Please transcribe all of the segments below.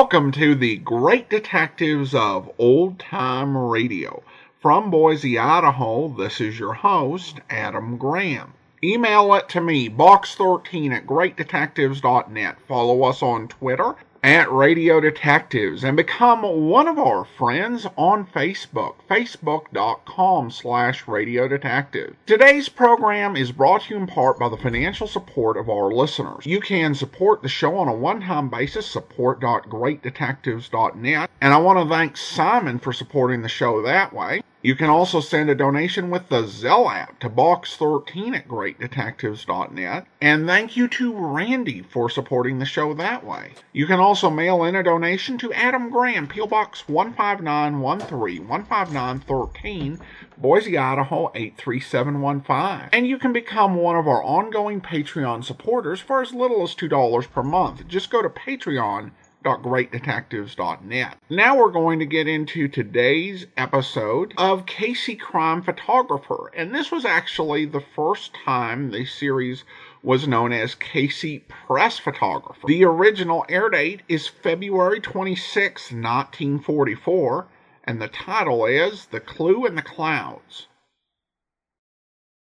Welcome to the Great Detectives of Old Time Radio. From Boise, Idaho, this is your host, Adam Graham. Email it to me, box13 at greatdetectives.net. Follow us on Twitter at Radio Detectives and become one of our friends on Facebook, facebook.com/Radio Detectives. Today's program is brought to you in part by the financial support of our listeners. You can support the show on a one-time basis, support.greatdetectives.net, and I want to thank Simon for supporting the show that way. You can also send a donation with the Zelle app to box13 at greatdetectives.net. And thank you to Randy for supporting the show that way. You can also mail in a donation to Adam Graham, P.O. Box 15913, 15913, Boise, Idaho 83715. And you can become one of our ongoing Patreon supporters for as little as $2 per month. Just go to patreon.greatdetectives.net. Now we're going to get into today's episode of Casey Crime Photographer, and this was actually the first time the series was known as Casey Press Photographer. The original air date is February 26, 1944, and the title is The Clue in the Clouds.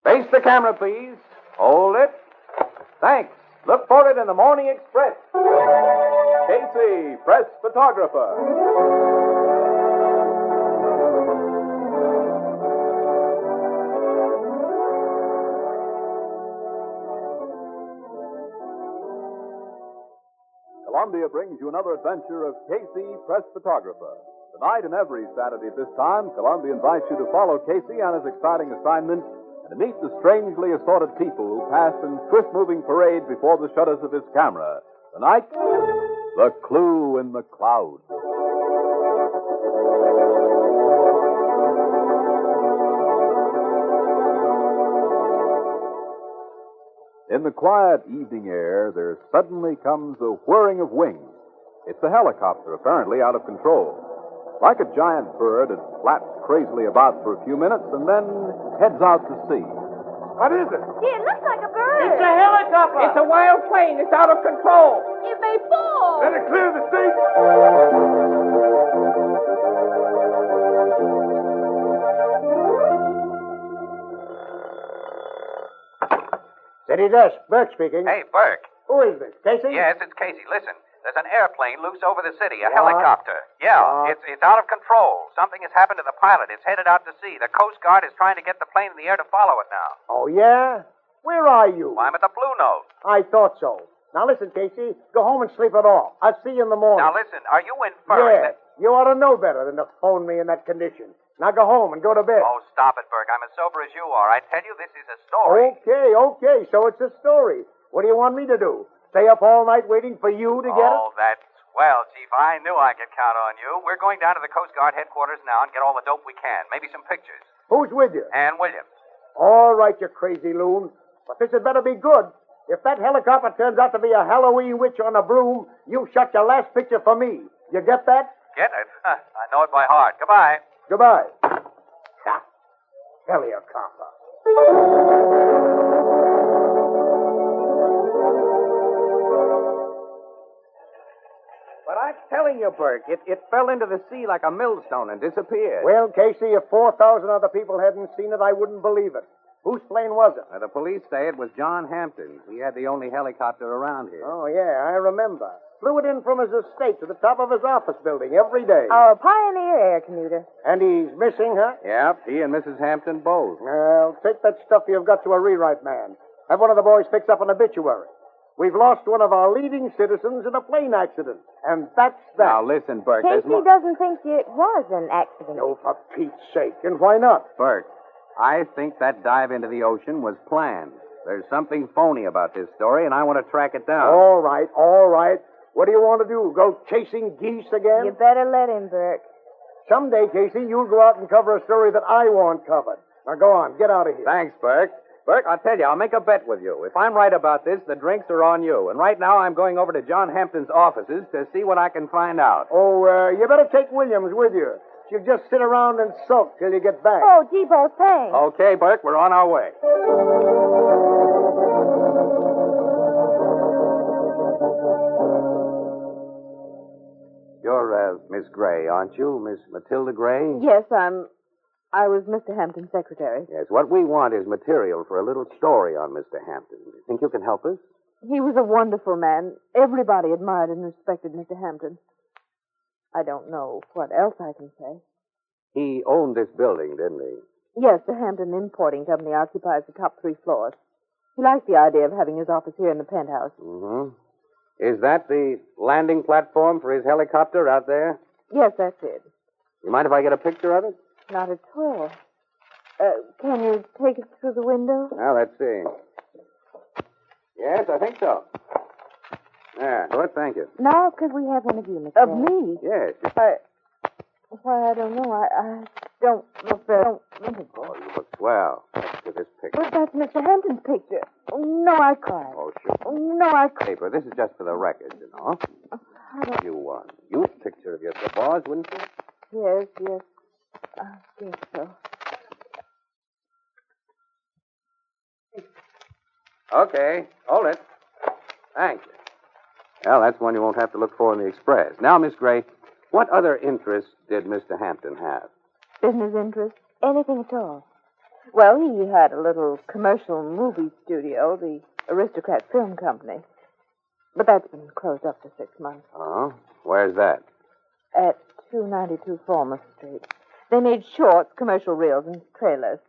Face the camera, please. Hold it. Thanks. Look for it in the Morning Express. Casey, Press Photographer. Columbia brings you another adventure of Casey, Press Photographer. Tonight and every Saturday at this time, Columbia invites you to follow Casey on his exciting assignment and to meet the strangely assorted people who pass in swift-moving parade before the shutters of his camera. Tonight, The Clue in the Clouds. In the quiet evening air, there suddenly comes a whirring of wings. It's a helicopter, apparently out of control. Like a giant bird, it flaps crazily about for a few minutes and then heads out to sea. What is it? Gee, it looks like a bird. It's a helicopter. It's a wild plane. It's out of control. It may fall. Let it clear the sea. City desk. Burke speaking. Hey, Burke. Who is this? Casey? Yes, it's Casey. Listen, there's an airplane loose over the city, a What? helicopter. Yeah, What? it's out of control. Something has happened to the pilot. It's headed out to sea. The Coast Guard is trying to get the plane in the air to follow it now. Oh, yeah? Where are you? Well, I'm at the Blue Note. I thought so. Now, listen, Casey. Go home and sleep it off. I'll see you in the morning. Now, listen, are you inferring Yeah. that... You ought to know better than to phone me in that condition. Now go home and go to bed. Oh, stop it, Burke. I'm as sober as you are. I tell you, this is a story. Okay. So it's a story. What do you want me to do? Stay up all night waiting for you to get it? Oh, that's swell, Chief. I knew I could count on you. We're going down to the Coast Guard headquarters now and get all the dope we can. Maybe some pictures. Who's with you? Ann Williams. All right, you crazy loon. But this had better be good. If that helicopter turns out to be a Halloween witch on a broom, you shot your last picture for me. You get that? Get it? I know it by heart. Goodbye. Goodbye. Ha. Helicopter. But I'm telling you, Burke, it fell into the sea like a millstone and disappeared. Well, Casey, if 4,000 other people hadn't seen it, I wouldn't believe it. Whose plane was it? The police say it was John Hampton's. He had the only helicopter around here. Oh, yeah, I remember. Flew it in from his estate to the top of his office building every day. Our pioneer air commuter. And he's missing, huh? Yep, he and Mrs. Hampton both. Well, take that stuff you've got to a rewrite man. Have one of the boys fix up an obituary. We've lost one of our leading citizens in a plane accident. And that's that. Now, listen, Burke. Casey doesn't think it was an accident. No, for Pete's sake. And why not? Burke, I think that dive into the ocean was planned. There's something phony about this story, and I want to track it down. All right. What do you want to do? Go chasing geese again? You better let him, Burke. Someday, Casey, you'll go out and cover a story that I want covered. Now, go on. Get out of here. Thanks, Burke. Burke, I'll tell you, I'll make a bet with you. If I'm right about this, the drinks are on you. And right now, I'm going over to John Hampton's offices to see what I can find out. Oh, you better take Williams with you. She'll just sit around and sulk till you get back. Oh, Jeebo, thanks. Okay, Burke, we're on our way. Miss Gray, aren't you? Miss Matilda Gray? Yes, I was Mr. Hampton's secretary. Yes, what we want is material for a little story on Mr. Hampton. Do you think you can help us? He was a wonderful man. Everybody admired and respected Mr. Hampton. I don't know what else I can say. He owned this building, didn't he? Yes, the Hampton Importing Company occupies the top 3 floors. He liked the idea of having his office here in the penthouse. Mm-hmm. Is that the landing platform for his helicopter out there? Yes, that's it. You mind if I get a picture of it? Not at all. Can you take it through the window? Well, let's see. Yes, I think so. There, good, thank you. Now, could we have one of you, Mr. Of me? Yes. Why, I don't know. I don't look very comfortable. Oh, you look swell. Let's get this picture. But that's Mr. Hampton's picture. Oh, no, I cried. Oh, sure. Oh, no, I cried. Paper, this is just for the record, you know. You'd picture of your boss, wouldn't you? Yes. I think so. Okay, hold it. Thanks. Well, that's one you won't have to look for in the Express. Now, Miss Gray, what other interests did Mr. Hampton have? Business interest? Anything at all. Well, he had a little commercial movie studio, the Aristocrat Film Company. But that's been closed up for 6 months. Oh? Where's that? At 292 Falmouth Street. They made shorts, commercial reels, and trailers.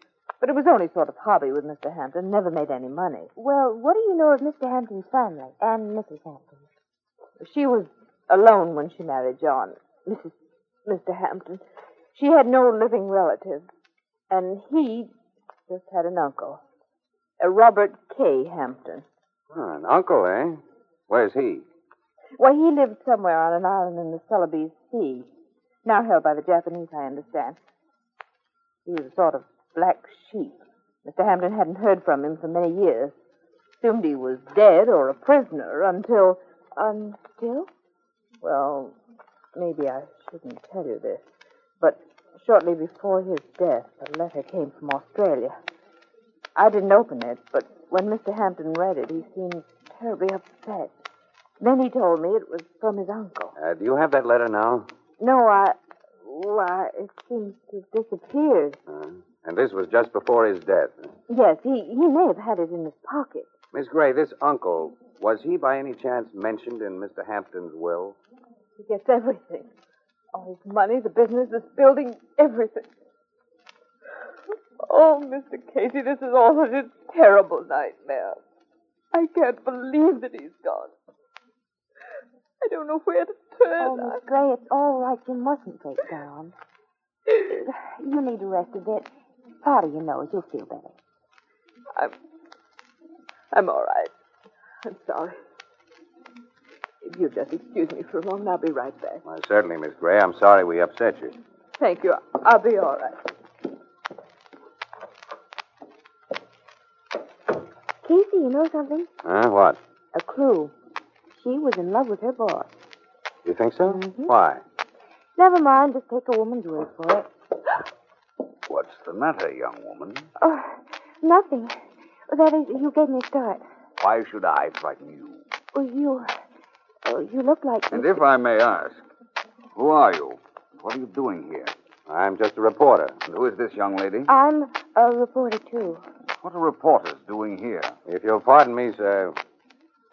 But it was only sort of hobby with Mr. Hampton. Never made any money. Well, what do you know of Mr. Hampton's family and Mrs. Hampton? She was alone when she married John. Mr. Hampton. She had no living relatives. And he just had an uncle. A Robert K. Hampton. Oh, an uncle, eh? Where's he? Well, he lived somewhere on an island in the Celebes Sea. Now held by the Japanese, I understand. He was a sort of black sheep. Mr. Hampton hadn't heard from him for many years. Assumed he was dead or a prisoner until... Until? Well, maybe I shouldn't tell you this. But shortly before his death, a letter came from Australia. I didn't open it, but when Mr. Hampton read it, he seemed terribly upset. Then he told me it was from his uncle. Do you have that letter now? No, it seems to have disappeared. And this was just before his death. Yes, he may have had it in his pocket. Miss Gray, this uncle, was he by any chance mentioned in Mr. Hampton's will? He gets everything. All his money, the business, this building, everything. Oh, Mr. Casey, this is all such a terrible nightmare. I can't believe that he's gone. I don't know where to turn. Oh, Miss Gray, it's all right. You mustn't break down. You need to rest a bit. Powder your nose. You'll feel better. I'm all right. I'm sorry. If you'll just excuse me for a moment, I'll be right back. Well, certainly, Miss Gray. I'm sorry we upset you. Thank you. I'll be all right. Casey, you know something? What? A clue. She was in love with her boss. You think so? Mm-hmm. Why? Never mind. Just take a woman's word for it. What's the matter, young woman? Oh, nothing. That is, you gave me a start. Why should I frighten you? Oh, you look like... And if I may ask, who are you? What are you doing here? I'm just a reporter. And who is this young lady? I'm a reporter, too. What are reporters doing here? If you'll pardon me, sir,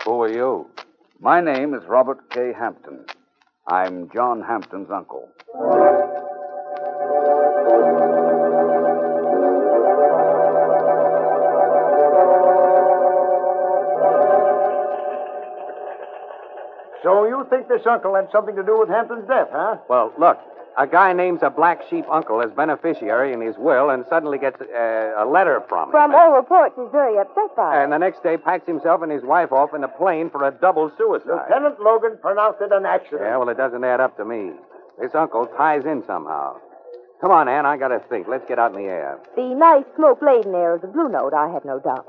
who are you? My name is Robert K. Hampton. I'm John Hampton's uncle. So you think this uncle had something to do with Hampton's death, huh? Well, look, a guy names a black sheep uncle as beneficiary in his will and suddenly gets a letter from him. From all reports, he's very upset by it. And the next day packs himself and his wife off in a plane for a double suicide. Lieutenant Logan pronounced it an accident. Yeah, well, it doesn't add up to me. This uncle ties in somehow. Come on, Ann, I gotta think. Let's get out in the air. The nice smoke-laden air of the Blue Note, I have no doubt.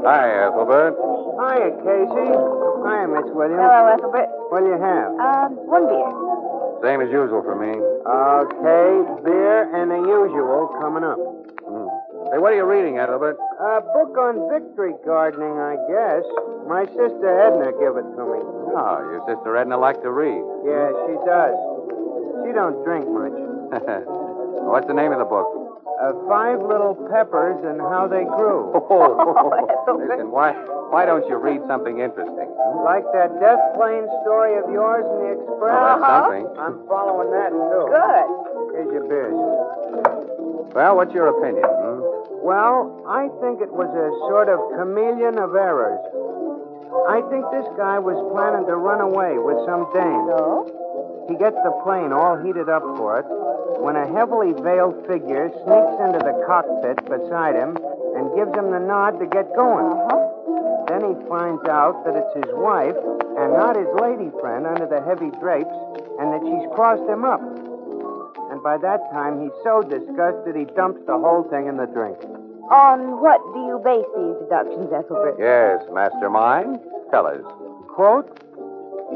Hi, Ethelbert. Hiya, Casey. Hiya, Miss Williams. Hello, Ethelbert. What'll you have? One beer. Same as usual for me. Okay, beer and the usual coming up. Say, what are you reading, Ethelbert? A book on victory gardening, I guess. My sister Edna gave it to me. Oh, your sister Edna liked to read. Yeah, she does. She don't drink much. What's the name of the book? 5 Little Peppers and How They Grew. Listen, why don't you read something interesting? Like that death plane story of yours in the Express? Oh, that's something. I'm following that, too. Good. Here's your beers. Well, what's your opinion? Well, I think it was a sort of chameleon of errors. I think this guy was planning to run away with some dame. No? He gets the plane all heated up for it when a heavily veiled figure sneaks into the cockpit beside him and gives him the nod to get going. Then he finds out that it's his wife and not his lady friend under the heavy drapes and that she's crossed him up. And by that time, he's so disgusted he dumps the whole thing in the drink. On what do you base these deductions, Ethelbert? Yes, mastermind. Tell us. Quote,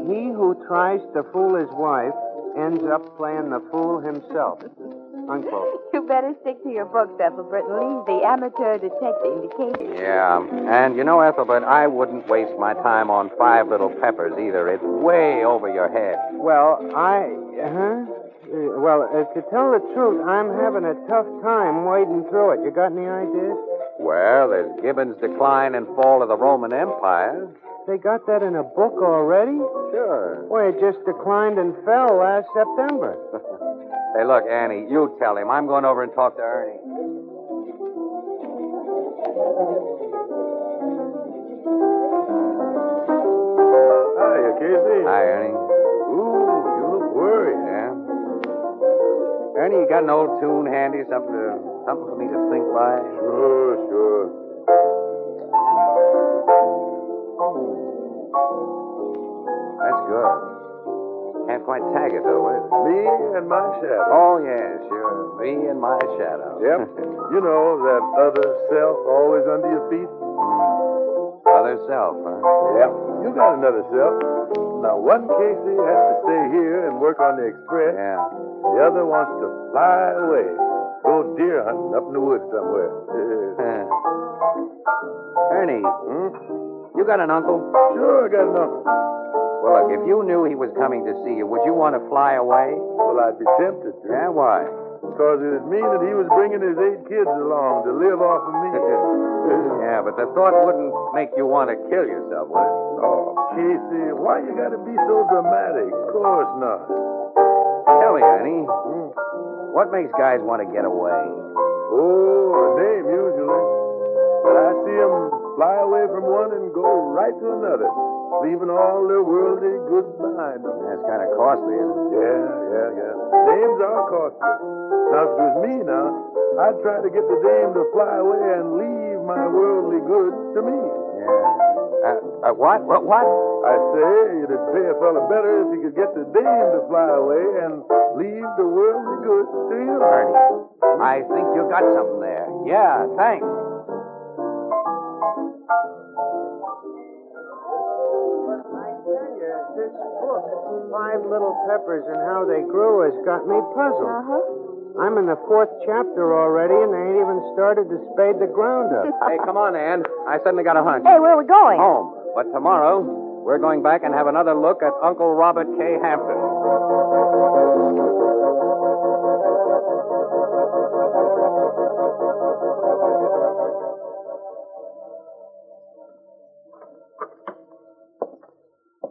he who tries to fool his wife ends up playing the fool himself. Unquote. You better stick to your books, Ethelbert, and leave the amateur detecting to Casey. Yeah, and you know, Ethelbert, I wouldn't waste my time on 5 Little Peppers either. It's way over your head. Well, to tell the truth, I'm having a tough time wading through it. You got any ideas? Well, there's Gibbon's Decline and Fall of the Roman Empire. They got that in a book already? Sure. Well, it just declined and fell last September. Hey, look, Annie, you tell him. I'm going over and talk to Ernie. Hiya, Casey. Hi, Ernie. Ooh, you look worried. Yeah? Ernie, you got an old tune handy? Something for me to think by? Sure. That's good. Can't quite tag it, though, is it? Me and my shadow. Oh, yeah, sure. Me and my shadow. Yep. You know, that other self always under your feet? Other self, huh? Yep. You got another self. Now, one Casey has to stay here and work on the Express. Yeah. The other wants to fly away. Go deer hunting up in the woods somewhere. Ernie, you got an uncle? Sure, I got an uncle. Well, look, if you knew he was coming to see you, would you want to fly away? Well, I'd be tempted to. Yeah, why? Because it'd mean that he was bringing his 8 kids along to live off of me. Yeah, but the thought wouldn't make you want to kill yourself, would it? Oh, Casey, why you gotta be so dramatic? Of course not. Tell me, Ernie, what makes guys want to get away? Oh, a name usually. But I see them fly away from one and go right to another, leaving all their worldly goods behind them. That's kind of costly, isn't it? Yeah. Names are costly. Now, if it was me now, I'd try to get the dame to fly away and leave my worldly goods to me. Yeah. What? I say it'd pay a fella better if he could get the dame to fly away and leave the worldly goods to him. Ernie, I think you got something there. Yeah, thanks. I tell you, this book, 5 Little Peppers and How They Grew, has got me puzzled. I'm in the 4th chapter already, and they ain't even started to spade the ground up. Hey, come on, Ann. I suddenly got a hunch. Hey, where are we going? Home. But tomorrow, we're going back and have another look at Uncle Robert K. Hampton.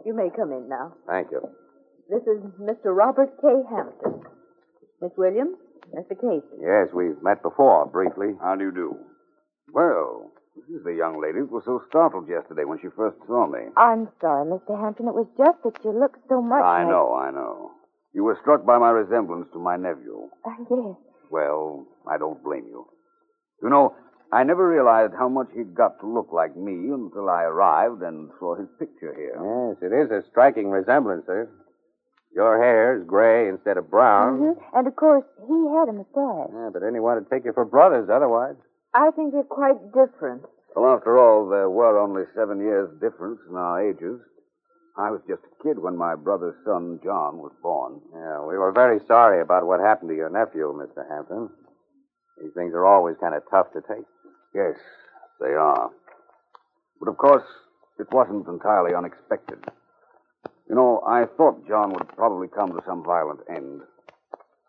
You may come in now. Thank you. This is Mr. Robert K. Hampton. Miss Williams, Mr. Casey. Yes, we've met before, briefly. How do you do? Well, this is the young lady who was so startled yesterday when she first saw me. I'm sorry, Mr. Hampton. It was just that you looked so much I like... know. You were struck by my resemblance to my nephew. Yes. Well, I don't blame you. You know, I never realized how much he'd got to look like me until I arrived and saw his picture here. Yes, it is a striking resemblance, sir. Your hair is gray instead of brown. Mm-hmm. And, of course, he had a mustache. Yeah, but anyone would take you for brothers otherwise. I think you're quite different. Well, after all, there were only 7 years difference in our ages. I was just a kid when my brother's son, John, was born. Yeah, we were very sorry about what happened to your nephew, Mr. Hampton. These things are always kind of tough to take. Yes, they are. But of course, it wasn't entirely unexpected. You know, I thought John would probably come to some violent end.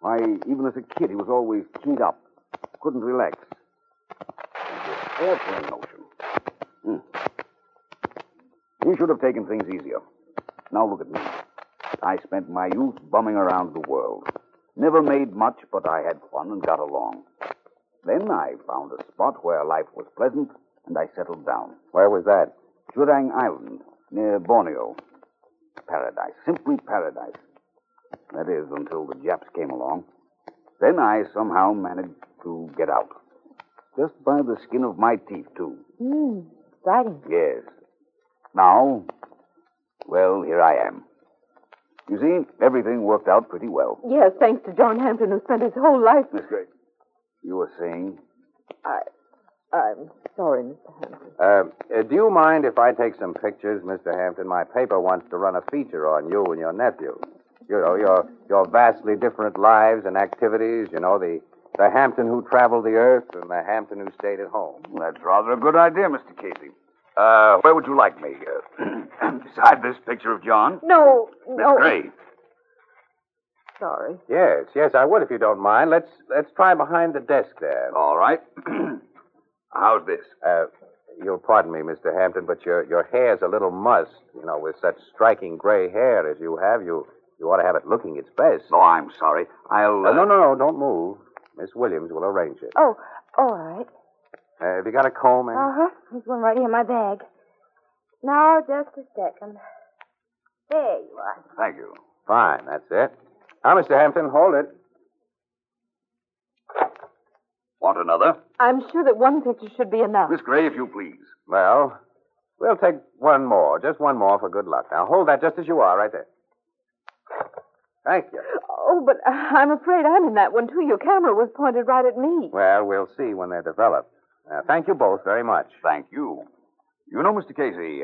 Why, even as a kid, he was always keyed up. Couldn't relax. This airplane notion. He should have taken things easier. Now look at me. I spent my youth bumming around the world. Never made much, but I had fun and got along. Then I found a spot where life was pleasant, and I settled down. Where was that? Jurang Island, near Borneo. Paradise. Simply paradise. That is, until the Japs came along. Then I somehow managed to get out. Just by the skin of my teeth, too. Exciting. Yes. Now, well, here I am. You see, everything worked out pretty well. Yes, thanks to John Hampton, who spent his whole life... Miss Gray, you were saying? I'm sorry, Mr. Hampton. Do you mind if I take some pictures, Mr. Hampton? My paper wants to run a feature on you and your nephew. You know, your vastly different lives and activities. You know, the Hampton who traveled the earth and the Hampton who stayed at home. Well, that's rather a good idea, Mr. Casey. Where would you like me? Beside this picture of John? No. Miss Gray. Sorry. Yes, I would if you don't mind. Let's try behind the desk there. All right. How's this? You'll pardon me, Mr. Hampton, but your hair's a little mussed. You know, with such striking gray hair as you have, you ought to have it looking its best. Oh, I'm sorry. I'll... No, don't move. Miss Williams will arrange it. Oh, all right. Have you got a comb, Ann? Uh-huh. There's one right here in my bag. Now, just a second. There you are. Thank you. Fine, that's it. Now, Mr. Hampton, hold it. Want another? I'm sure that one picture should be enough. Miss Gray, if you please. Well, we'll take one more. Just one more for good luck. Now, hold that just as you are, right there. Thank you. Oh, but I'm afraid I'm in that one, too. Your camera was pointed right at me. Well, we'll see when they're developed. Thank you both very much. Thank you. You know, Mr. Casey,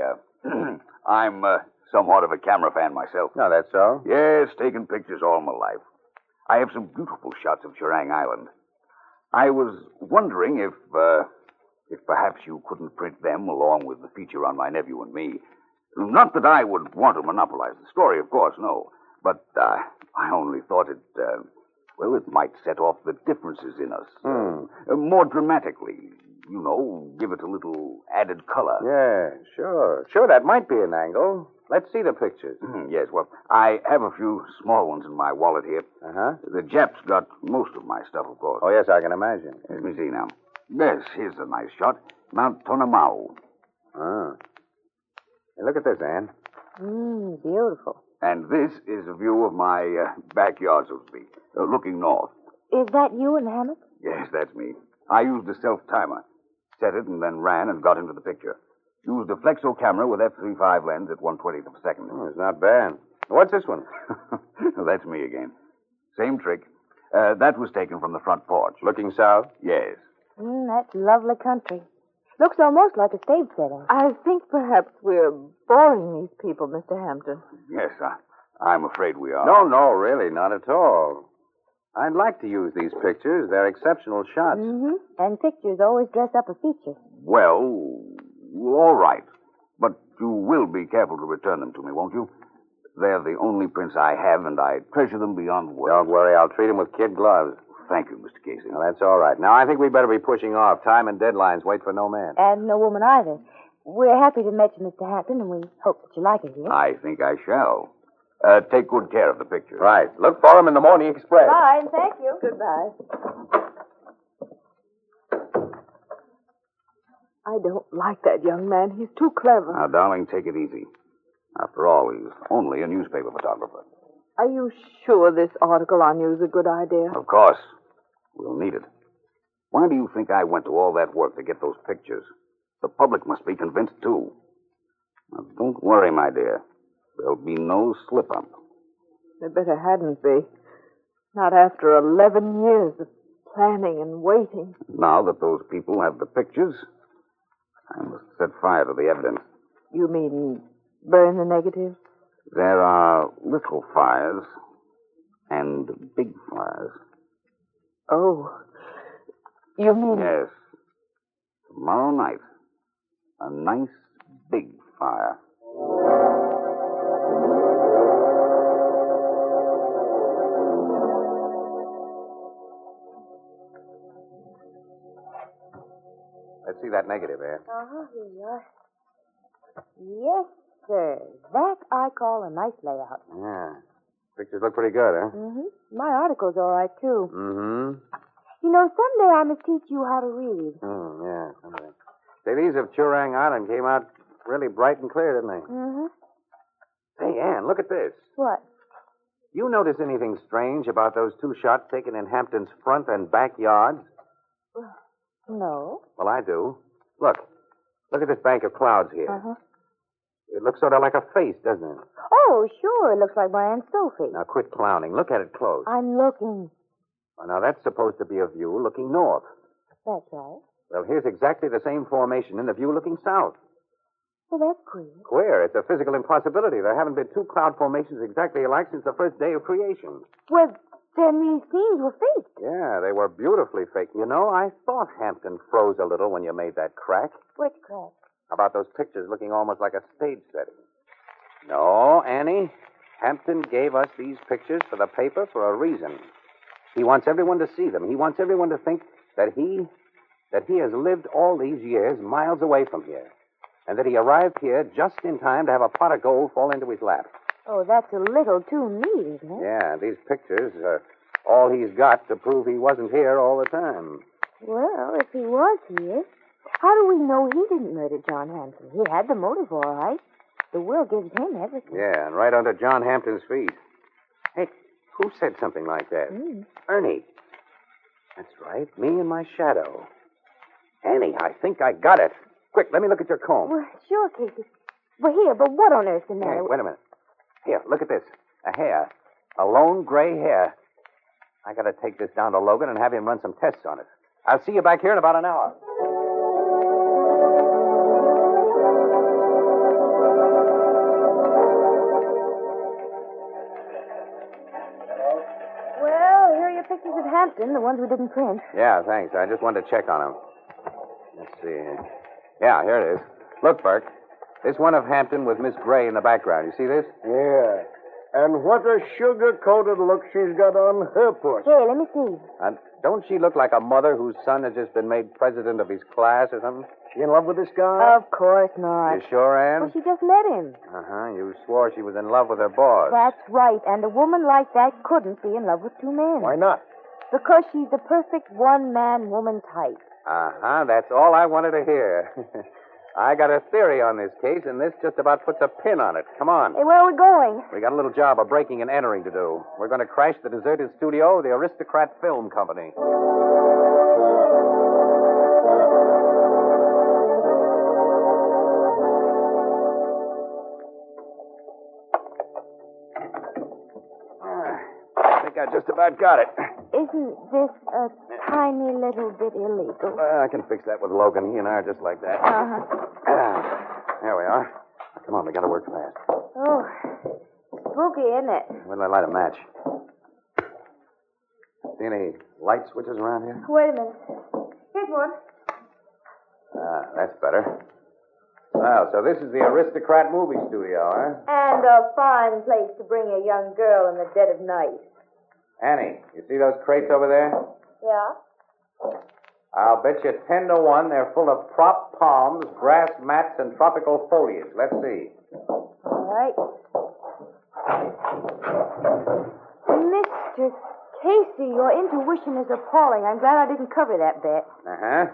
I'm somewhat of a camera fan myself. No, that's so? Yes, taken pictures all my life. I have some beautiful shots of Jurang Island. I was wondering if perhaps you couldn't print them along with the feature on my nephew and me. Not that I would want to monopolize the story, of course, no. But I only thought it might set off the differences in us. More dramatically. You know, give it a little added color. Yeah, sure. Sure, that might be an angle. Let's see the pictures. Yes, well, I have a few small ones in my wallet here. Uh-huh. The Japs got most of my stuff, of course. Oh, yes, I can imagine. Let me see now. Yes, here's a nice shot. Mount Tonamau. Ah. Hey, look at this, Ann. Beautiful. And this is a view of my backyard, so to speak, looking north. Is that you in the hammock? Yes, that's me. I used a self-timer. Set it and then ran and got into the picture. Used a flexo camera with f3.5 lens at 1/20th of a second. Oh, it's not bad. What's this one? That's me again. Same trick. That was taken from the front porch. Looking south? Yes. That's lovely country. Looks almost like a stage setting. I think perhaps we're boring these people, Mr. Hampton. Yes, I'm afraid we are. No, really, not at all. I'd like to use these pictures. They're exceptional shots. And pictures always dress up a feature. Well, all right. But you will be careful to return them to me, won't you? They're the only prints I have, and I treasure them beyond words. Don't worry, I'll treat them with kid gloves. Thank you, Mr. Casey. Now, that's all right. Now, I think we better be pushing off. Time and deadlines wait for no man. And no woman either. We're happy to meet you, Mr. Hampton, and we hope that you like it here. I think I shall. Take good care of the picture. Right. Look for them in the Morning Express. Fine, thank you. Goodbye. I don't like that young man. He's too clever. Now, darling, take it easy. After all, he's only a newspaper photographer. Are you sure this article on you is a good idea? Of course. We'll need it. Why do you think I went to all that work to get those pictures? The public must be convinced, too. Now, don't worry, my dear. There'll be no slip-up. There better hadn't be. Not after 11 years of planning and waiting. Now that those people have the pictures, I must set fire to the evidence. You mean burn the negatives? There are little fires and big fires. Oh. You mean... Yes. Tomorrow night. A nice big fire. Let's see that negative, eh? Uh-huh, here you are. Yes, sir. That I call a nice layout. Yeah. Pictures look pretty good, huh? Mm-hmm. My article's all right, too. Mm-hmm. You know, someday I must teach you how to read. Yeah, someday. Say, these of Churang Island came out really bright and clear, didn't they? Mm-hmm. Hey, Ann, look at this. What? You notice anything strange about those two shots taken in Hampton's front and backyards? No. Well, I do. Look. Look at this bank of clouds here. Uh-huh. It looks sort of like a face, doesn't it? Oh, sure. It looks like my Aunt Sophie. Now, quit clowning. Look at it close. I'm looking. Well, now, that's supposed to be a view looking north. That's right. Well, here's exactly the same formation in the view looking south. Well, that's queer. Queer. It's a physical impossibility. There haven't been two cloud formations exactly alike since the first day of creation. Well, then these scenes were fake. Yeah, they were beautifully fake. You know, I thought Hampton froze a little when you made that crack. Which crack? About those pictures looking almost like a stage setting. No, Annie. Hampton gave us these pictures for the paper for a reason. He wants everyone to see them. He wants everyone to think that he has lived all these years miles away from here, and that he arrived here just in time to have a pot of gold fall into his lap. Oh, that's a little too neat, isn't it? Yeah, these pictures are all he's got to prove he wasn't here all the time. Well, if he was here, how do we know he didn't murder John Hampton? He had the motive, all right. The will gives him everything. Yeah, and right under John Hampton's feet. Hey, who said something like that? Ernie. That's right, me and my shadow. Annie, I think I got it. Quick, let me look at your comb. Well, sure, Casey. But what on earth's the matter? Hey, wait a minute. Here, look at this. A hair. A lone gray hair. I gotta take this down to Logan and have him run some tests on it. I'll see you back here in about an hour. Well, here are your pictures of Hampton, the ones we didn't print. Yeah, thanks. I just wanted to check on him. Let's see. Yeah, here it is. Look, Burke. This one of Hampton with Miss Gray in the background. You see this? Yeah. And what a sugar-coated look she's got on her porch. Here, let me see. Don't she look like a mother whose son has just been made president of his class or something? She in love with this guy? Of course not. You sure, Ann? Well, she just met him. Uh-huh. You swore she was in love with her boss. That's right. And a woman like that couldn't be in love with two men. Why not? Because she's the perfect one-man woman type. Uh-huh. That's all I wanted to hear. I got a theory on this case, and this just about puts a pin on it. Come on. Hey, where are we going? We got a little job of breaking and entering to do. We're going to crash the deserted studio of the Aristocrat Film Company. I think I just about got it. Isn't this a tiny little bit illegal? I can fix that with Logan. He and I are just like that. There we are. Come on, we got to work fast. Oh, spooky, isn't it? Where did I light a match? See any light switches around here? Wait a minute. Here's one. That's better. Well, so this is the Aristocrat Movie Studio, huh? And a fine place to bring a young girl in the dead of night. Annie, you see those crates over there? Yeah? I'll bet you 10 to 1 they're full of prop palms, grass mats, and tropical foliage. Let's see. All right. Mr. Casey, your intuition is appalling. I'm glad I didn't cover that bet. Uh-huh.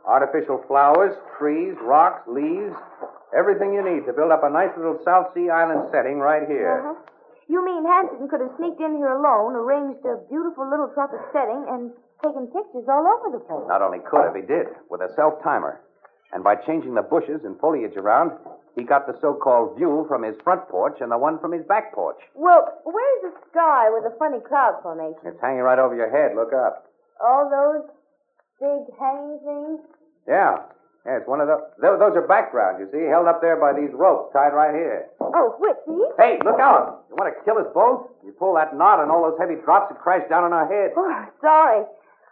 Artificial flowers, trees, rocks, leaves, everything you need to build up a nice little South Sea Island setting right here. Uh-huh. You mean Hampton could have sneaked in here alone, arranged a beautiful little tropic setting, and taken pictures all over the place? Not only could have, he did, with a self-timer. And by changing the bushes and foliage around, he got the so-called view from his front porch and the one from his back porch. Well, where's the sky with the funny cloud formation? It's hanging right over your head. Look up. All those big hanging things? Yeah. Yeah, it's one of those. Those are backgrounds, you see, held up there by these ropes tied right here. Oh, which, these? Hey, look out. You want to kill us both? You pull that knot and all those heavy drops would crash down on our heads. Oh, sorry.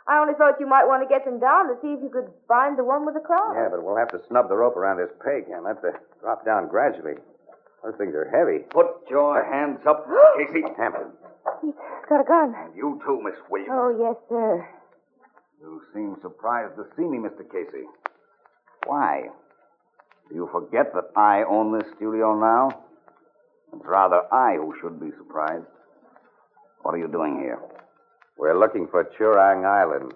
I only thought you might want to get them down to see if you could find the one with the cross. Yeah, but we'll have to snub the rope around his peg and have to drop down gradually. Those things are heavy. Put your hands up, Casey. Hampton. He's got a gun. And you too, Miss Williams. Oh, yes, sir. You seem surprised to see me, Mr. Casey. Why? Do you forget that I own this studio now? It's rather I who should be surprised. What are you doing here? We're looking for Churang Island.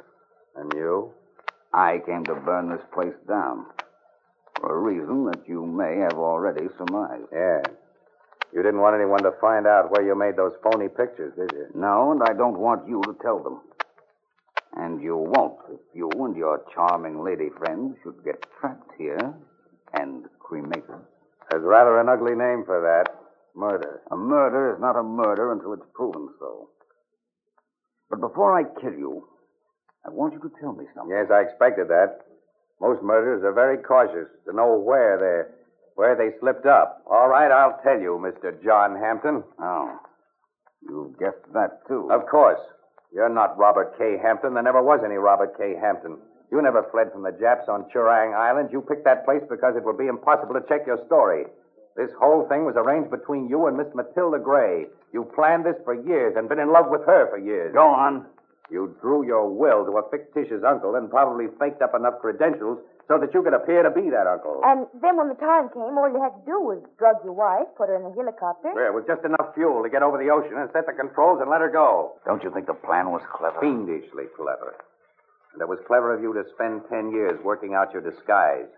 And you? I came to burn this place down. For a reason that you may have already surmised. Yeah. You didn't want anyone to find out where you made those phony pictures, did you? No, and I don't want you to tell them. And you won't if you and your charming lady friend should get trapped here and cremated. There's rather an ugly name for that. Murder. A murder is not a murder until it's proven so. But before I kill you, I want you to tell me something. Yes, I expected that. Most murderers are very cautious to know where they slipped up. All right, I'll tell you, Mr. John Hampton. Oh. You've guessed that, too. Of course. You're not Robert K. Hampton. There never was any Robert K. Hampton. You never fled from the Japs on Churang Island. You picked that place because it would be impossible to check your story. This whole thing was arranged between you and Miss Matilda Gray. You planned this for years and been in love with her for years. Go on. You drew your will to a fictitious uncle and probably faked up enough credentials so that you could appear to be that uncle. And then when the time came, all you had to do was drug your wife, put her in a helicopter. There was just enough fuel to get over the ocean and set the controls and let her go. Don't you think the plan was clever? Fiendishly clever. And it was clever of you to spend 10 years working out your disguise.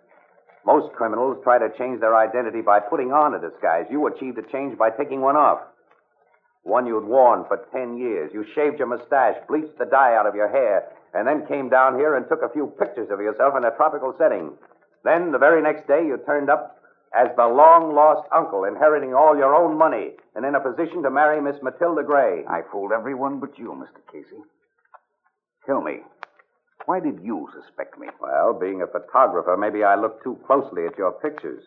Most criminals try to change their identity by putting on a disguise. You achieved a change by taking one off. One you'd worn for 10 years. You shaved your mustache, bleached the dye out of your hair, and then came down here and took a few pictures of yourself in a tropical setting. Then, the very next day, you turned up as the long-lost uncle, inheriting all your own money and in a position to marry Miss Matilda Gray. I fooled everyone but you, Mr. Casey. Tell me, why did you suspect me? Well, being a photographer, maybe I looked too closely at your pictures.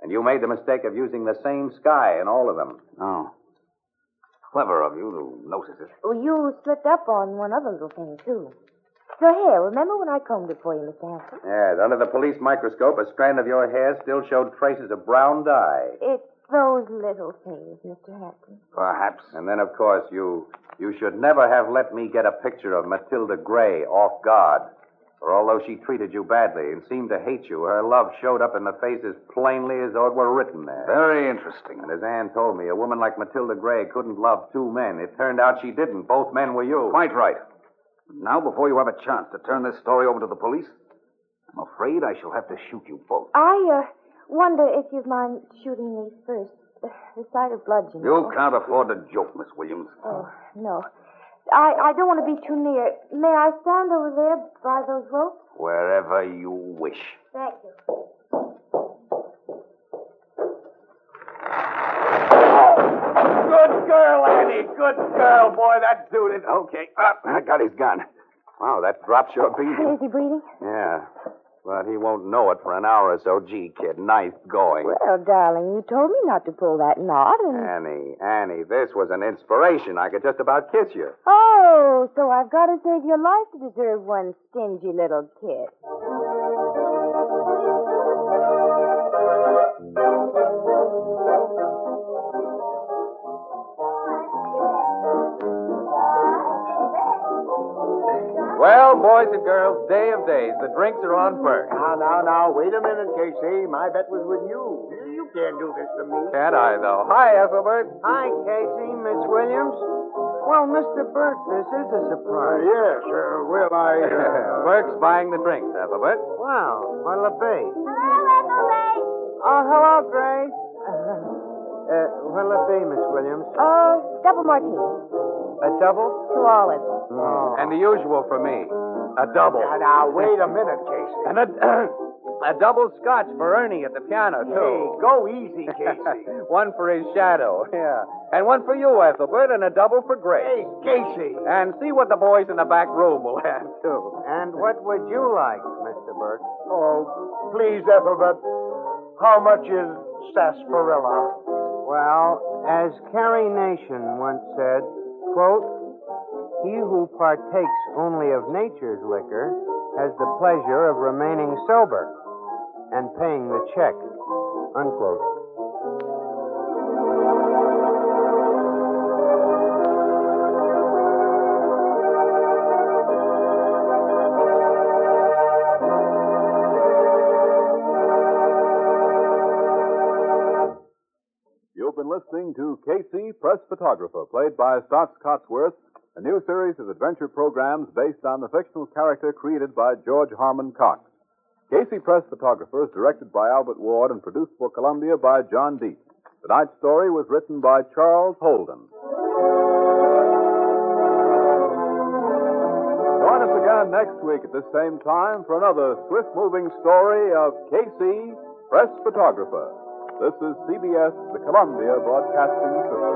And you made the mistake of using the same sky in all of them. Oh. Clever of you to notice it. Well, you slipped up on one other little thing, too. Your hair. Remember when I combed it for you, Mr. Hampton? Yes, under the police microscope, a strand of your hair still showed traces of brown dye. It's those little things, Mr. Hampton. Perhaps. And then, of course, you should never have let me get a picture of Matilda Gray off guard. For although she treated you badly and seemed to hate you, her love showed up in the face as plainly as though it were written there. Very interesting. And as Anne told me, a woman like Matilda Gray couldn't love two men. It turned out she didn't. Both men were you. Quite right. Now, before you have a chance to turn this story over to the police, I'm afraid I shall have to shoot you both. I wonder if you'd mind shooting me first. The sight of blood, you know. You can't afford to joke, Miss Williams. Oh, no. I don't want to be too near. May I stand over there by those ropes? Wherever you wish. Thank you. Good girl, Annie. Good girl. Boy, that suited. Okay. I got his gun. Wow, that drops your beating. Is he breathing? Yeah. But he won't know it for an hour or so. Gee, kid, nice going. Well, darling, you told me not to pull that knot, and... Annie, this was an inspiration. I could just about kiss you. Oh, so I've got to save your life to deserve one stingy little kiss. Well, boys and girls, day of days. The drinks are on first. Now, wait a minute, Casey. My bet was with you. You can't do this to me. Can't I, though? Hi, Ethelbert. Hi, Casey, Miss Williams. Well, Mr. Burke, this is a surprise. Yes, well, I... Burke's buying the drinks, Ethelbert. Wow, what'll it be? Hello, Ethelbert. Oh, hello, Grace. What'll it be, Miss Williams? Double martini. A double? 2 olives. Oh. And the usual for me. A double. Now, wait a minute, Casey. And a double scotch for Ernie at the piano, too. Hey, go easy, Casey. One for his shadow, yeah. And one for you, Ethelbert, and a double for Grace. Hey, Casey. And see what the boys in the back room will have, too. And what would you like, Mr. Burke? Oh, please, Ethelbert. How much is sarsaparilla? Well, as Carrie Nation once said, quote, he who partakes only of nature's liquor has the pleasure of remaining sober and paying the check. Unquote. You've been listening to Casey, Press Photographer, played by Stotts Cotsworth, a new series of adventure programs based on the fictional character created by George Harmon Cox. Casey, Press Photographer is directed by Albert Ward and produced for Columbia by John Deep. Tonight's story was written by Charles Holden. Join us again next week at this same time for another swift-moving story of Casey, Press Photographer. This is CBS, the Columbia Broadcasting System.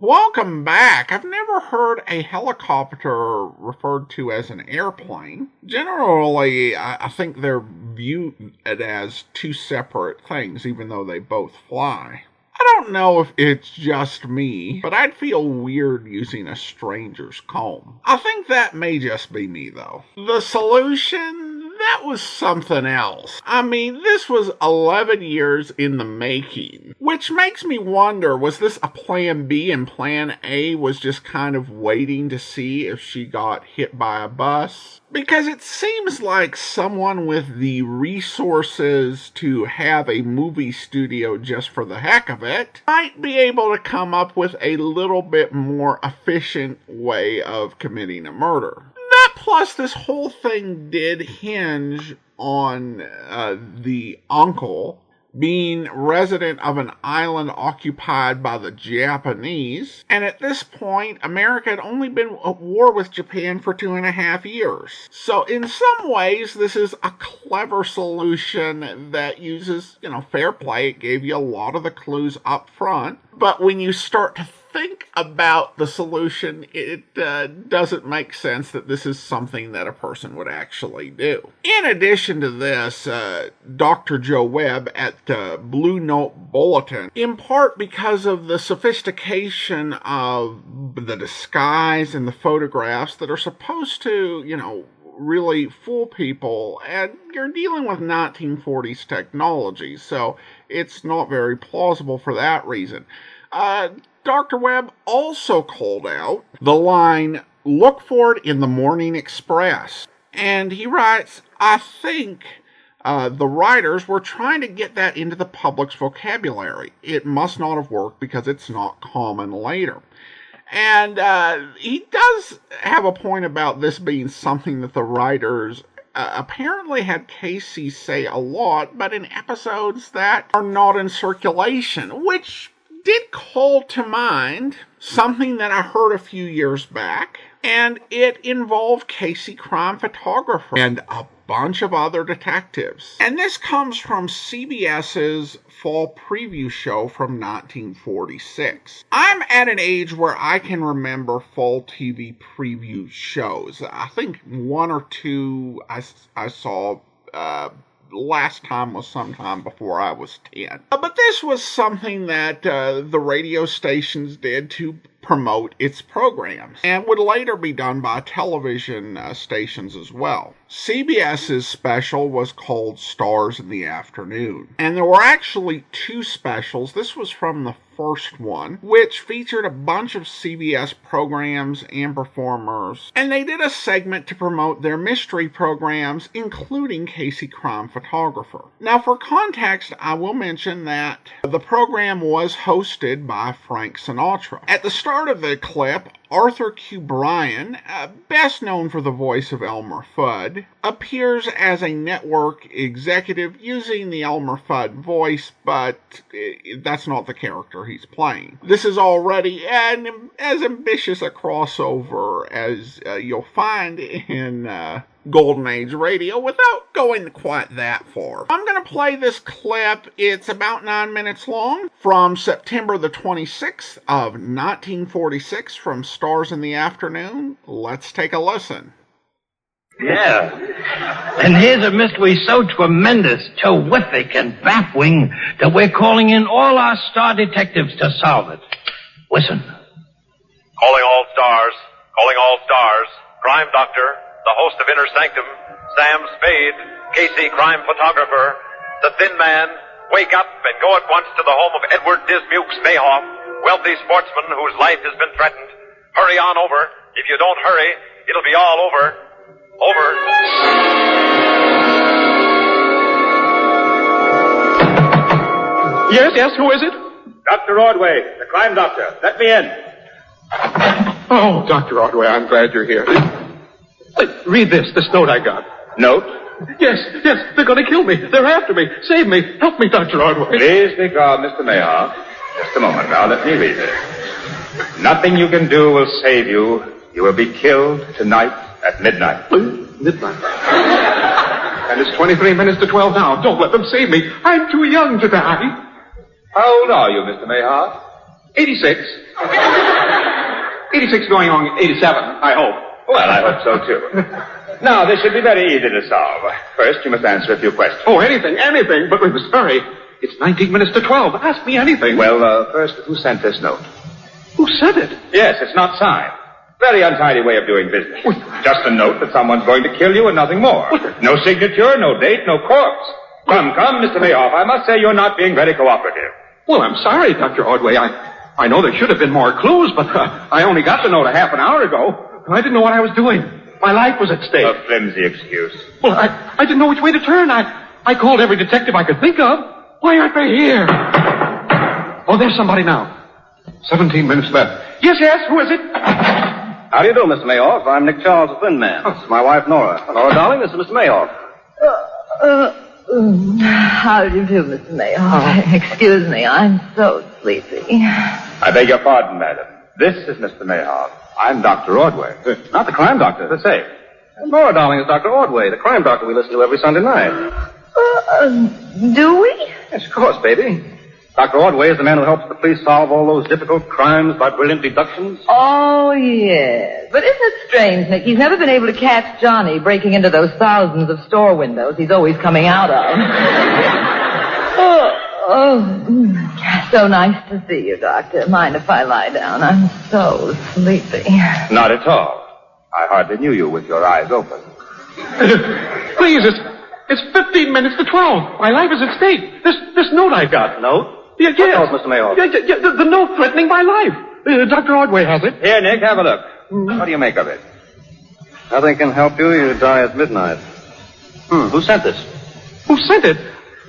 Welcome back. I've never heard a helicopter referred to as an airplane. Generally, I think they're viewed as two separate things, even though they both fly. I don't know if it's just me, but I'd feel weird using a stranger's comb. I think that may just be me, though. The solution? That was something else. I mean, this was 11 years in the making, which makes me wonder, was this a plan B and plan A was just kind of waiting to see if she got hit by a bus? Because it seems like someone with the resources to have a movie studio just for the heck of it might be able to come up with a little bit more efficient way of committing a murder. That plus this whole thing did hinge on the uncle being resident of an island occupied by the Japanese, and at this point, America had only been at war with Japan for 2.5 years. So in some ways, this is a clever solution that uses, fair play. It gave you a lot of the clues up front, but when you start to think about the solution, it doesn't make sense that this is something that a person would actually do. In addition to this, Dr. Joe Webb at Blue Note Bulletin, in part because of the sophistication of the disguise and the photographs that are supposed to, really fool people, and you're dealing with 1940s technology, so it's not very plausible for that reason. Dr. Webb also called out the line, "Look for it in the Morning Express." And he writes, I think the writers were trying to get that into the public's vocabulary. It must not have worked because it's not common later. And he does have a point about this being something that the writers apparently had Casey say a lot, but in episodes that are not in circulation, which did call to mind something that I heard a few years back, and it involved Casey, crime photographer, and a bunch of other detectives. And this comes from CBS's fall preview show from 1946. I'm at an age where I can remember fall TV preview shows. I think one or two I saw last time was sometime before I was 10. But this was something that the radio stations did to promote its programs, and would later be done by television stations as well. CBS's special was called Stars in the Afternoon, and there were actually two specials. This was from the first one, which featured a bunch of CBS programs and performers, and they did a segment to promote their mystery programs, including Casey, crime photographer. Now, for context, I will mention that the program was hosted by Frank Sinatra. At the start of the clip, Arthur Q. Bryan, best known for the voice of Elmer Fudd, appears as a network executive using the Elmer Fudd voice, but that's not the character he's playing. This is already as ambitious a crossover as you'll find in Golden Age radio without going quite that far. I'm going to play this clip. It's about 9 minutes long from September the 26th of 1946 from Stars in the Afternoon. Let's take a listen. Yeah. And here's a mystery so tremendous, terrific, and baffling that we're calling in all our star detectives to solve it. Listen. Calling all stars. Calling all stars. Crime Doctor. The host of Inner Sanctum, Sam Spade, Casey crime photographer, the Thin Man, wake up and go at once to the home of Edward Dismukes Mayhoff, wealthy sportsman whose life has been threatened. Hurry on over. If you don't hurry, it'll be all over. Over. Yes, who is it? Dr. Ordway, the crime doctor. Let me in. Oh, Dr. Ordway, I'm glad you're here. Read this note I got. Note? Yes, they're going to kill me. They're after me. Save me. Help me, Dr. Ordway. Please be calm, Mr. Mayhoff. Just a moment now. Let me read it. Nothing you can do will save you. You will be killed tonight at midnight. Midnight? And it's 23 minutes to 12 now. Don't let them save me. I'm too young to die. How old are you, Mr. Mayhoff? 86. 86 going on 87, I hope. Well, I hope so, too. Now, this should be very easy to solve. First, you must answer a few questions. Oh, anything, but we must hurry. It's 19 minutes to 12. Ask me anything. Well, first, who sent this note? Who sent it? Yes, it's not signed. Very untidy way of doing business. Just a note that someone's going to kill you and nothing more. No signature, no date, no corpse. Come, Mr. Mayhoff. I must say you're not being very cooperative. Well, I'm sorry, Dr. Ordway. I know there should have been more clues, but I only got the note a half an hour ago. I didn't know what I was doing. My life was at stake. A flimsy excuse. Well, I didn't know which way to turn. I called every detective I could think of. Why aren't they here? Oh, there's somebody now. 17 minutes left. Yes, who is it? How do you do, Mr. Mayhoff? I'm Nick Charles, the Thin Man. This is my wife, Nora. Nora, darling, this is Mr. Mayhoff. How do you do, Mr. Mayhoff? Excuse me, I'm so sleepy. I beg your pardon, madam. This is Mr. Mayhoff. I'm Dr. Ordway. Not the crime doctor. The same. Nora, darling, is Dr. Ordway, the crime doctor we listen to every Sunday night. Do we? Yes, of course, baby. Dr. Ordway is the man who helps the police solve all those difficult crimes by brilliant deductions. Oh, yes. But isn't it strange, Nick? He's never been able to catch Johnny breaking into those thousands of store windows he's always coming out of. So nice to see you, Doctor. Mind if I lie down? I'm so sleepy. Not at all. I hardly knew you with your eyes open. Please, it's 15 minutes to 12. My life is at stake. This note I got. Note? Yes. What note, Mr. Mayhoff? The note threatening my life. Dr. Ordway has it. Here, Nick, have a look. What do you make of it? Nothing can help you. You die at midnight. Who sent this? Who sent it?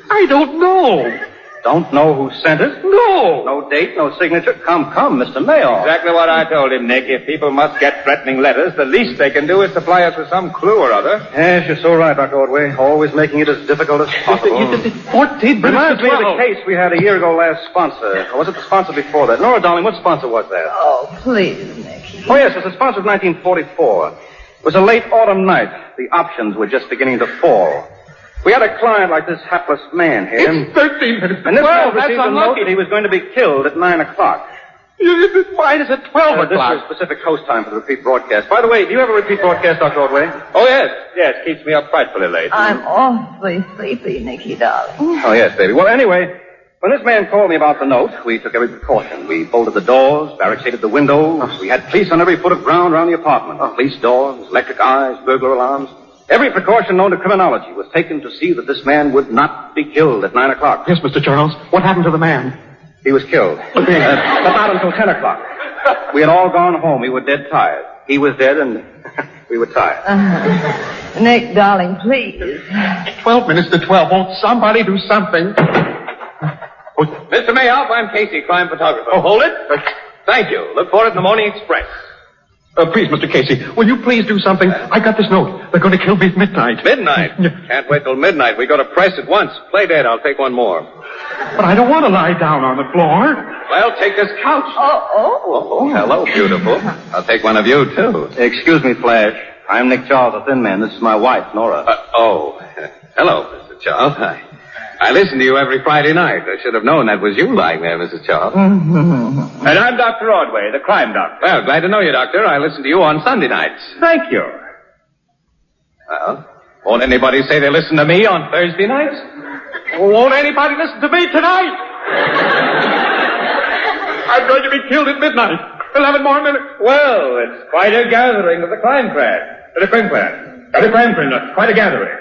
I don't know. Don't know who sent it? No. No date, no signature. Come, Mr. Mayhoff. Exactly what I told him, Nick. If people must get threatening letters, the least they can do is supply us with some clue or other. Yes, you're so right, Dr. Ordway. Always making it as difficult as possible. 14 minutes Reminds to 12. me of the case we had a year ago last sponsor. Or was it the sponsor before that? Nora, darling, what sponsor was that? Oh, please, Nick. Oh, yes, it was the sponsor of 1944. It was a late autumn night. The options were just beginning to fall. We had a client like this hapless man here. It's 13 minutes. And this man that's received a note that he was going to be killed at 9 o'clock. Mine is at 12 o'clock. This is Pacific Coast time for the repeat broadcast. By the way, do you ever repeat broadcast, Dr. Ordway? Oh, yes. Yes, keeps me up frightfully late. I'm awfully sleepy, Nicky, darling. Oh, yes, baby. Well, anyway, when this man called me about the note, we took every precaution. We bolted the doors, barricaded the windows. We had police on every foot of ground around the apartment. Police doors, electric eyes, burglar alarms. Every precaution known to criminology was taken to see that this man would not be killed at 9 o'clock. Yes, Mr. Charles. What happened to the man? He was killed. But not until 10 o'clock. We had all gone home. We were dead tired. He was dead, and we were tired. Nick, darling, please. 12 minutes to 12. Won't somebody do something? Mr. Mayhoff, I'm Casey, crime photographer. Oh, hold it. Thank you. Look for it in the Morning Express. Please, Mr. Casey, will you please do something? I got this note. They're going to kill me at midnight. Midnight? Can't wait till midnight. We go to press at once. Play dead. I'll take one more. But I don't want to lie down on the floor. Well, take this couch. Oh. Hello, beautiful. I'll take one of you, too. Excuse me, Flash. I'm Nick Charles, the Thin Man. This is my wife, Nora. Hello, Mr. Charles. I listen to you every Friday night. I should have known that was you lying there, Mrs. Charles. And I'm Dr. Ordway, the crime doctor. Well, glad to know you, Doctor. I listen to you on Sunday nights. Thank you. Well, won't anybody say they listen to me on Thursday nights? Won't anybody listen to me tonight? I'm going to be killed at midnight. 11 more minutes. Well, it's quite a gathering of the crime criminals. Quite a gathering.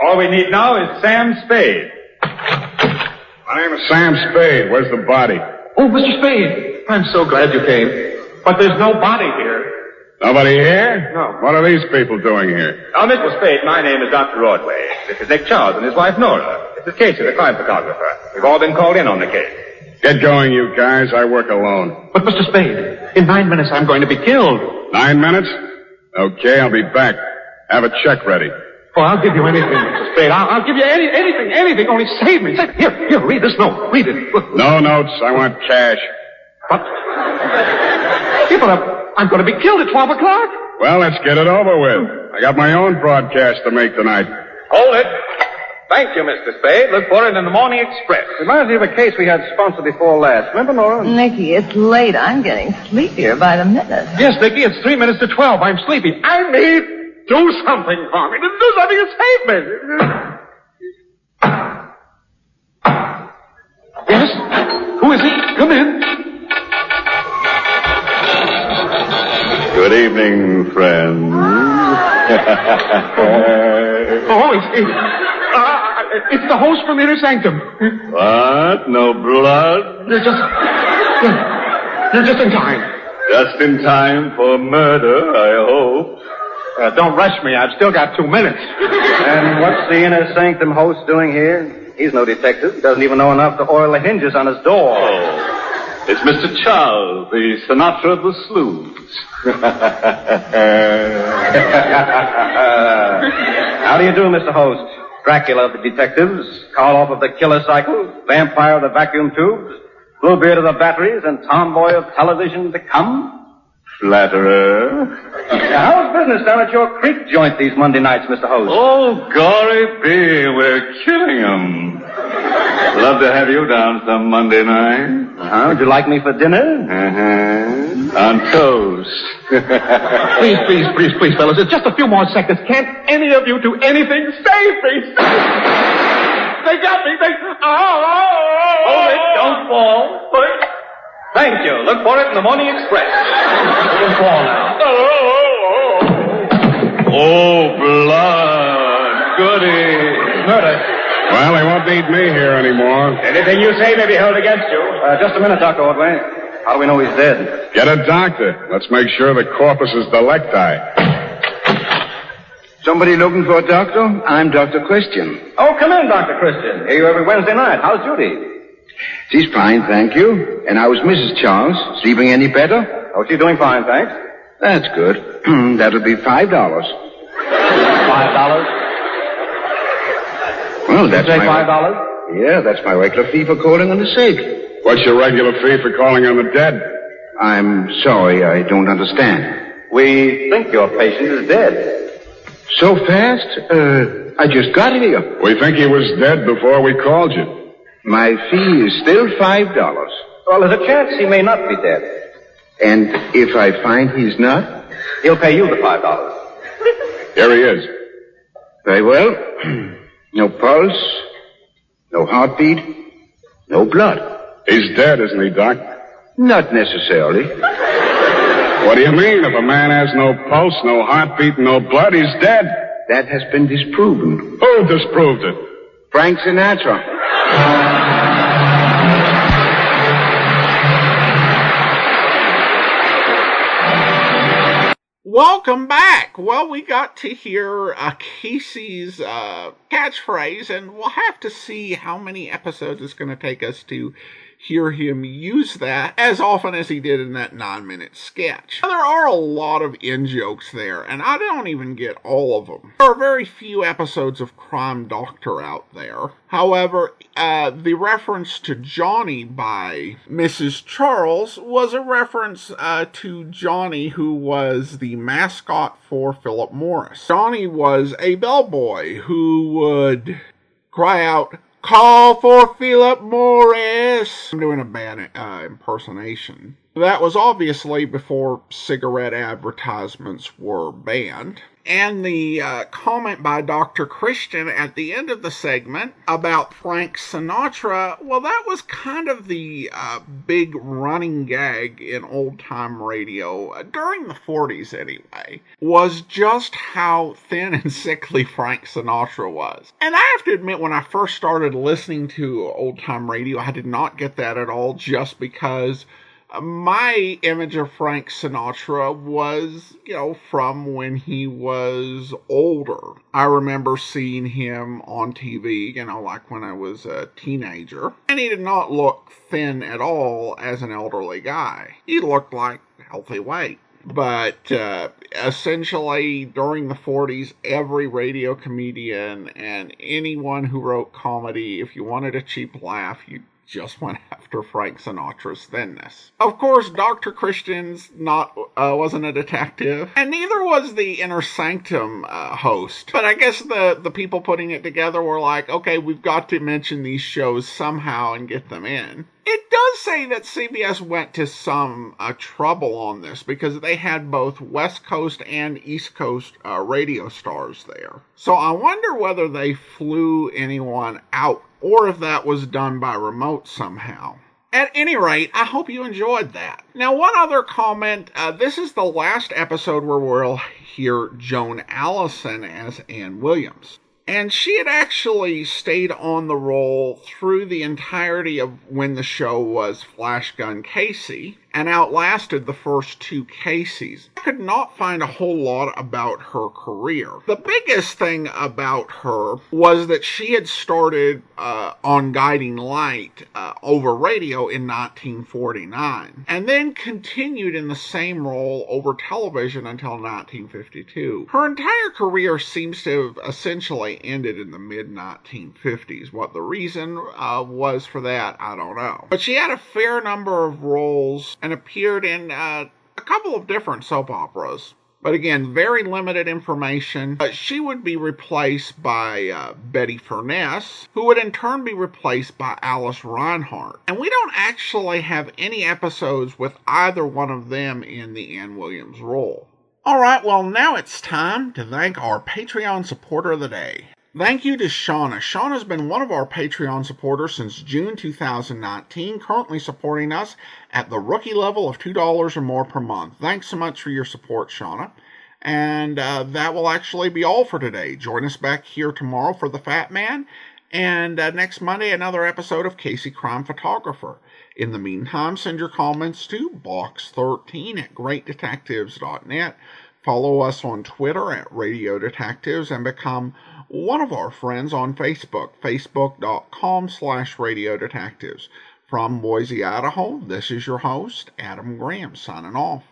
All we need now is Sam Spade. My name is Sam Spade. Where's the body? Oh, Mr. Spade, I'm so glad you came. But there's no body here. Nobody here? No. What are these people doing here? Now, Mr. Spade, my name is Dr. Ordway. This is Nick Charles and his wife, Nora. This is Casey, the crime photographer. We've all been called in on the case. Get going, you guys. I work alone. But, Mr. Spade, in 9 minutes I'm going to be killed. 9 minutes? Okay, I'll be back. Have a check ready. Oh, I'll give you anything, Mr. Spade. I'll give you anything. Only save me. Here, read this note. Read it. No notes. I want cash. What? Yeah, but I'm going to be killed at 12 o'clock. Well, let's get it over with. I got my own broadcast to make tonight. Hold it. Thank you, Mr. Spade. Look for it in the Morning Express. Reminds me of a case we had sponsored before last. Remember, Nora? Nicky, it's late. I'm getting sleepier by the minute. Yes, Nicky, it's 3 minutes to 12. I'm sleepy. I need do something for me. Do something to save me. Yes? Who is he? Come in. Good evening, friends. It's the host from Inner Sanctum. What? No blood? You're just in time. Just in time for murder, I hope. Don't rush me. I've still got 2 minutes. And what's the Inner Sanctum host doing here? He's no detective. He doesn't even know enough to oil the hinges on his door. Oh, it's Mr. Charles, the Sinatra of the Sleuths. How do you do, Mr. Host? Dracula of the detectives, Karloff of the killer cycle, vampire of the vacuum tubes, Bluebeard of the batteries, and tomboy of television to come? Flatterer. How's business down at your creek joint these Monday nights, Mr. Host? Oh, gory bee, we're killing 'em. Love to have you down some Monday night. Would you like me for dinner? On toast. Please, fellas. It's just a few more seconds. Can't any of you do anything? Save me! They got me! Hold it, don't fall. Thank you. Look for it in the Morning Express. Don't fall now. Oh, blood. Goody. Murder. Well, they won't need me here anymore. Anything you say may be held against you. Just a minute, Dr. Ordway. How do we know he's dead? Get a doctor. Let's make sure the corpus is delicti. Somebody looking for a doctor? I'm Dr. Christian. Oh, come in, Dr. Christian. Hear you every Wednesday night. How's Judy? She's fine, thank you. And how is Mrs. Charles? Sleeping any better? Oh, she's doing fine, thanks. That's good. That'll be $5. $5? Well, that's Say my... $5? Yeah, that's my regular fee for calling on the sick. What's your regular fee for calling on the dead? I'm sorry, I don't understand. We think your patient is dead. So fast? I just got here. We think he was dead before we called you. My fee is still $5. Well, there's a chance he may not be dead. And if I find he's not? He'll pay you the $5. Here he is. Very well. No pulse, no heartbeat, no blood. He's dead, isn't he, Doc? Not necessarily. What do you mean? If a man has no pulse, no heartbeat, no blood, he's dead. That has been disproven. Who disproved it? Frank Sinatra. Welcome back. Well, we got to hear Casey's catchphrase, and we'll have to see how many episodes it's going to take us to hear him use that as often as he did in that 9-minute sketch. Now, there are a lot of in-jokes there, and I don't even get all of them. There are very few episodes of Crime Doctor out there. However, the reference to Johnny by Mrs. Charles was a reference to Johnny, who was the mascot for Philip Morris. Johnny was a bellboy who would cry out, "Call for Philip Morris." I'm doing a bad impersonation. That was obviously before cigarette advertisements were banned. And the comment by Dr. Christian at the end of the segment about Frank Sinatra, well, that was kind of the big running gag in old-time radio, during the 40s anyway, was just how thin and sickly Frank Sinatra was. And I have to admit, when I first started listening to old-time radio, I did not get that at all, just because my image of Frank Sinatra was, from when he was older. I remember seeing him on TV, like when I was a teenager. And he did not look thin at all as an elderly guy. He looked like healthy weight. But essentially, during the 40s, every radio comedian and anyone who wrote comedy, if you wanted a cheap laugh, you just went after Frank Sinatra's thinness. Of course, Dr. Christian's wasn't a detective, and neither was the Inner Sanctum host. But I guess the people putting it together were like, okay, we've got to mention these shows somehow and get them in. It does say that CBS went to some trouble on this, because they had both West Coast and East Coast radio stars there. So I wonder whether they flew anyone out, or if that was done by remote somehow. At any rate, I hope you enjoyed that. Now, one other comment. This is the last episode where we'll hear Joan Allison as Ann Williams. And she had actually stayed on the role through the entirety of when the show was Flash Gun Casey, and outlasted the first two Caseys. I could not find a whole lot about her career. The biggest thing about her was that she had started on Guiding Light over radio in 1949, and then continued in the same role over television until 1952. Her entire career seems to have essentially ended in the mid-1950s. What the reason was for that, I don't know. But she had a fair number of roles and appeared in a couple of different soap operas. But again, very limited information. She would be replaced by Betty Furness, who would in turn be replaced by Alice Reinhardt. And we don't actually have any episodes with either one of them in the Ann Williams role. Alright, well now it's time to thank our Patreon supporter of the day. Thank you to Shauna. Shauna's been one of our Patreon supporters since June 2019, currently supporting us at the rookie level of $2 or more per month. Thanks so much for your support, Shauna. And that will actually be all for today. Join us back here tomorrow for The Fat Man, and next Monday another episode of Casey Crime Photographer. In the meantime, send your comments to box13@greatdetectives.net. Follow us on Twitter at Radio Detectives, and become one of our friends on Facebook, facebook.com/Radio Detectives. From Boise, Idaho, this is your host, Adam Graham, signing off.